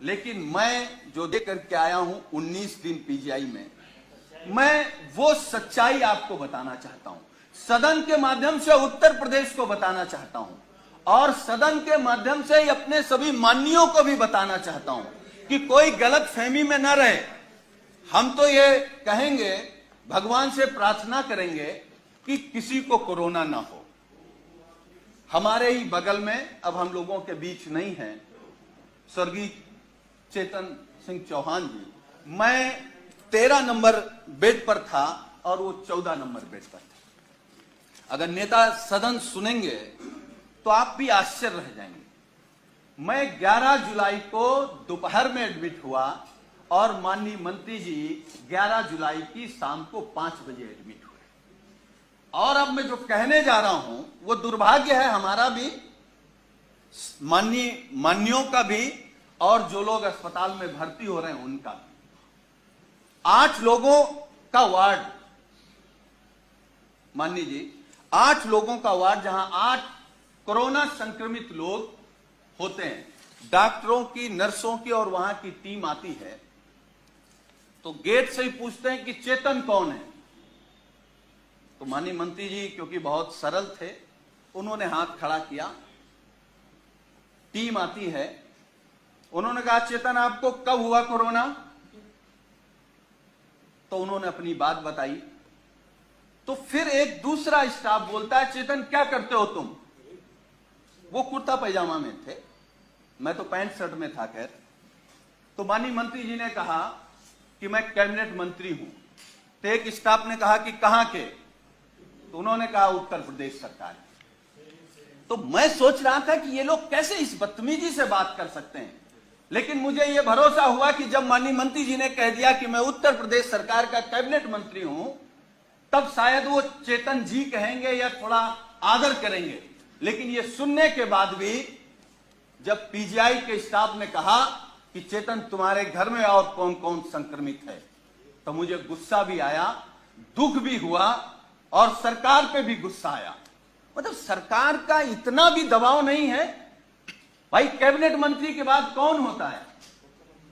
लेकिन मैं जो दे करके आया हूं 19 दिन पीजीआई में, मैं वो सच्चाई आपको बताना चाहता हूं, सदन के माध्यम से उत्तर प्रदेश को बताना चाहता हूं और सदन के माध्यम से अपने सभी माननीयों को भी बताना चाहता हूं कि कोई गलत फहमी में न रहे। हम तो ये कहेंगे, भगवान से प्रार्थना करेंगे कि किसी को कोरोना ना हो। हमारे ही बगल में, अब हम लोगों के बीच नहीं है, स्वर्गीय चेतन सिंह चौहान जी, मैं 13 नंबर बेड पर था और वो 14 नंबर बेड पर था। अगर नेता सदन सुनेंगे तो आप भी आश्चर्य रह जाएंगे। मैं 11 जुलाई को दोपहर में एडमिट हुआ और माननीय मंत्री जी 11 जुलाई की शाम को 5 बजे एडमिट हुए। और अब मैं जो कहने जा रहा हूं वो दुर्भाग्य है हमारा भी, माननीयों का भी, और जो लोग अस्पताल में भर्ती हो रहे हैं उनका भी। 8 लोगों का वार्ड, माननीय जी, 8 लोगों का वार्ड, जहां 8 कोरोना संक्रमित लोग होते हैं। डॉक्टरों की, नर्सों की और वहां की टीम आती है तो गेट से ही पूछते हैं कि चेतन कौन है। तो माननीय मंत्री जी क्योंकि बहुत सरल थे, उन्होंने हाथ खड़ा किया। टीम आती है, उन्होंने कहा चेतन आपको कब हुआ कोरोना? तो उन्होंने अपनी बात बताई। तो फिर एक दूसरा स्टाफ बोलता है चेतन क्या करते हो तुम? वो कुर्ता पैजामा में थे, मैं तो पैंट शर्ट में था। खैर, तो माननीय मंत्री जी ने कहा कि मैं कैबिनेट मंत्री हूं। तो एक स्टाफ ने कहा कि कहां के? तो उन्होंने कहा उत्तर प्रदेश सरकार। तो मैं सोच रहा था कि ये लोग कैसे इस बदतमीजी से बात कर सकते हैं, लेकिन मुझे यह भरोसा हुआ कि जब माननीय मंत्री जी ने कह दिया कि मैं उत्तर प्रदेश सरकार का कैबिनेट मंत्री हूं, तब शायद वो चेतन जी कहेंगे या थोड़ा आदर करेंगे। लेकिन ये सुनने के बाद भी जब पीजीआई के स्टाफ ने कहा कि चेतन तुम्हारे घर में और कौन कौन संक्रमित है, तो मुझे गुस्सा भी आया, दुख भी हुआ और सरकार पे भी गुस्सा आया। मतलब सरकार का इतना भी दबाव नहीं है भाई। कैबिनेट मंत्री के बाद कौन होता है?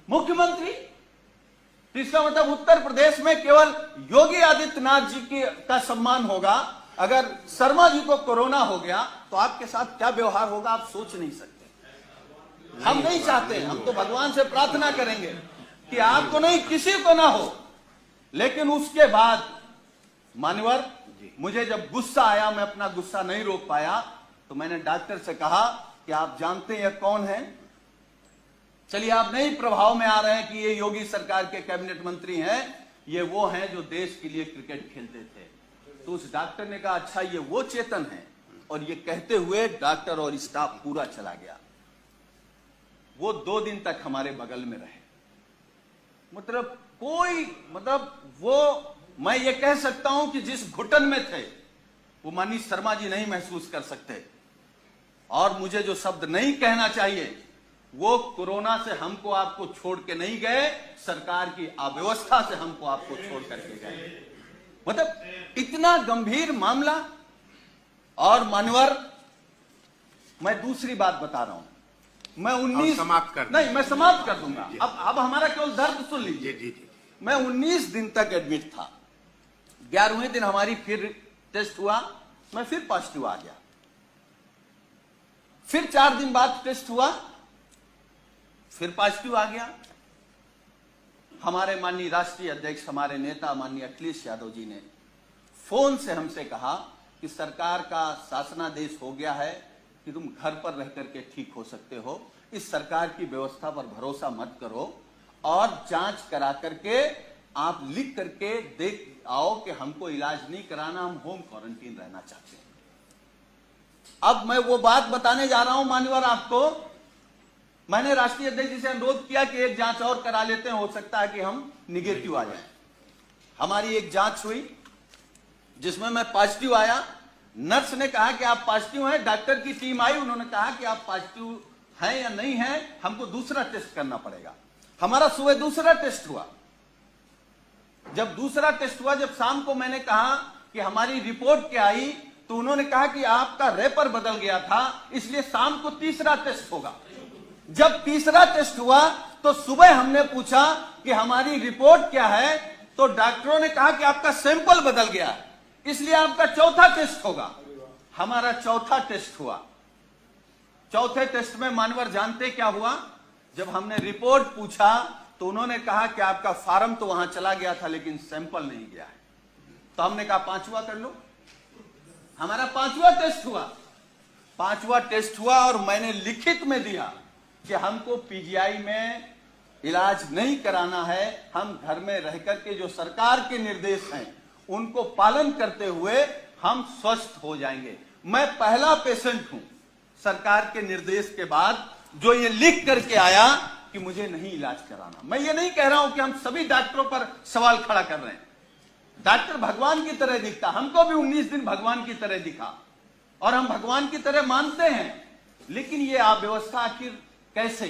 मुख्यमंत्री। तो इसका मतलब उत्तर प्रदेश में केवल योगी आदित्यनाथ जी का सम्मान होगा। अगर शर्मा जी को कोरोना हो गया तो आपके साथ क्या व्यवहार होगा आप सोच नहीं सकते। हम नहीं चाहते, हम तो भगवान से प्रार्थना करेंगे कि आपको नहीं, किसी को ना हो। लेकिन उसके बाद मान्यवर, मुझे जब गुस्सा आया, मैं अपना गुस्सा नहीं रोक पाया, तो मैंने डॉक्टर से कहा कि आप जानते हैं कौन है? चलिए आप नहीं प्रभाव में आ रहे हैं कि ये योगी सरकार के कैबिनेट मंत्री हैं, ये वो हैं जो देश के लिए क्रिकेट खेलते थे। तो उस डॉक्टर ने कहा अच्छा ये वो चेतन है, और ये कहते हुए डॉक्टर और स्टाफ पूरा चला गया। वो 2 दिन तक हमारे बगल में रहे। मतलब वो, मैं ये कह सकता हूं कि जिस घुटन में थे वो माननीय शर्मा जी नहीं महसूस कर सकते। और मुझे जो शब्द नहीं कहना चाहिए, वो कोरोना से हमको आपको छोड़ के नहीं गए, सरकार की अव्यवस्था से हमको आपको छोड़ करके गए। मतलब इतना गंभीर मामला। और मानवर, मैं दूसरी बात बता रहा हूं, मैं 19 समाप्त कर नहीं, मैं समाप्त कर दूंगा। अब हमारा केवल दर्द सुन लीजिए। जी। मैं 19 दिन तक एडमिट था। 11वें दिन हमारी फिर टेस्ट हुआ, मैं फिर पॉजिटिव आ गया। फिर 4 दिन बाद टेस्ट हुआ, फिर पॉजिटिव आ गया। हमारे माननीय राष्ट्रीय अध्यक्ष, हमारे नेता माननीय अखिलेश यादव जी ने फोन से हमसे कहा कि सरकार का शासनादेश हो गया है कि तुम घर पर रह करके ठीक हो सकते हो, इस सरकार की व्यवस्था पर भरोसा मत करो और जांच करा करके आप लिख करके देख आओ कि हमको इलाज नहीं कराना, हम होम क्वारंटीन रहना चाहते हैं। अब मैं वो बात बताने जा रहा हूं मान्यवर आपको। मैंने राष्ट्रीय अध्यक्ष जी से अनुरोध किया कि एक जांच और करा लेते हैं, हो सकता है कि हम निगेटिव आ जाएं। हमारी एक जांच हुई जिसमें मैं पॉजिटिव आया। नर्स ने कहा कि आप पॉजिटिव हैं, डॉक्टर की टीम आई, उन्होंने कहा कि आप पॉजिटिव हैं या नहीं हैं, हमको दूसरा टेस्ट करना पड़ेगा। हमारा सुबह दूसरा टेस्ट हुआ। जब दूसरा टेस्ट हुआ, जब शाम को मैंने कहा कि हमारी रिपोर्ट क्या आई, तो उन्होंने कहा कि आपका रेपर बदल गया था, इसलिए शाम को तीसरा टेस्ट होगा। जब तीसरा टेस्ट हुआ तो सुबह हमने पूछा कि हमारी रिपोर्ट क्या है, तो डॉक्टरों ने कहा कि आपका सैंपल बदल गया है, इसलिए आपका चौथा टेस्ट होगा। हमारा चौथा टेस्ट हुआ। चौथे टेस्ट में मानवर जानते क्या हुआ? जब हमने रिपोर्ट पूछा तो उन्होंने कहा कि आपका फार्म तो वहां चला गया था लेकिन सैंपल नहीं गया है। तो हमने कहा पांचवा कर लो। हमारा पांचवा टेस्ट हुआ। पांचवा टेस्ट हुआ और मैंने लिखित में दिया कि हमको पीजीआई में इलाज नहीं कराना है, हम घर में रहकर के जो सरकार के निर्देश हैं उनको पालन करते हुए हम स्वस्थ हो जाएंगे। मैं पहला पेशेंट हूं सरकार के निर्देश के बाद जो ये लिख करके आया कि मुझे नहीं इलाज कराना। मैं ये नहीं कह रहा हूं कि हम सभी डॉक्टरों पर सवाल खड़ा कर रहे हैं। डॉक्टर भगवान की तरह दिखता, हमको भी 19 दिन भगवान की तरह दिखा और हम भगवान की तरह मानते हैं, लेकिन ये अव्यवस्था आखिर कैसे?